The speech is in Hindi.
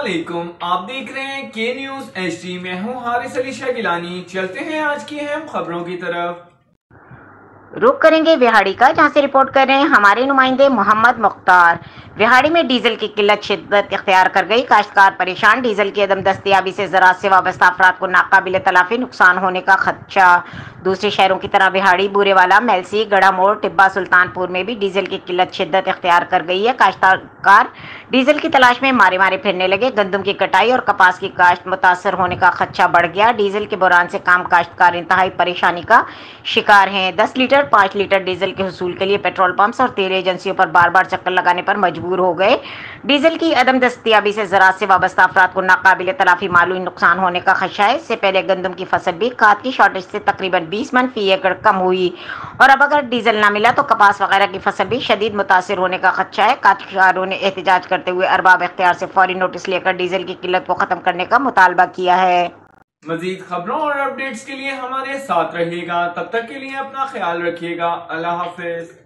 अस्सलामुअलैकुम, आप देख रहे हैं के न्यूज HD। मैं हूं हारिस अली शाह गिलानी। चलते हैं आज की अहम खबरों की तरफ। रुख करेंगे विहाड़ी का, जहां से रिपोर्ट कर रहे हैं हमारे नुमाइंदे मोहम्मद मुख्तार। विहाड़ी में डीजल की किल्लत शिद्दत इख्तियार कर गई। काश्तकार परेशान। डीजल की अदम दस्तयाबी से ज़राअत से वाबस्ता अफराद को नाकाबिल तलाफी नुकसान होने का खदशा। दूसरे शहरों की तरह विहाड़ी, बूरेवाला, मेलसी, गढ़ा मोड़, टिब्बा, सुल्तानपुर में भी डीजल की किल्लत शिद्दत इख्तियार कर गई है। काश्तकार डीजल की तलाश में मारे मारे फिरने लगे। गंदम की कटाई और कपास की काश्त मुतासर होने का खदशा बढ़ गया। डीजल के बहरान से काम काश्तकार इंतहाई परेशानी का शिकार हैं। 10 लीटर 5 लीटर डीजल के हुसूल के लिए पेट्रोल पंप्स और तेल एजेंसियों पर बार बार चक्कर लगाने पर मजबूर हो गए। डीजल की अदम दस्तयाबी से ज़राअत से वाबस्ता अफराद को नाकाबिल तलाफी माली नुकसान होने का खदशा है। इससे पहले गंदम की फसल भी खाद की शॉर्टेज से तकरीबन 20 मन फी एकड़ कम हुई और अब अगर डीजल ना मिला तो कपास वगैरह की फसल भी शदीद मुतासर होने का खदशा है। काश्तकारों ने एहतजाज करते हुए अरबाब इख्तियार से फौरी नोटिस लेकर डीजल की किल्लत को खत्म करने का मुतालबा किया है। मजीद खबरों और अपडेट्स के लिए हमारे साथ रहिएगा। तब तक के लिए अपना ख्याल रखिएगा। अल्लाह हाफिज।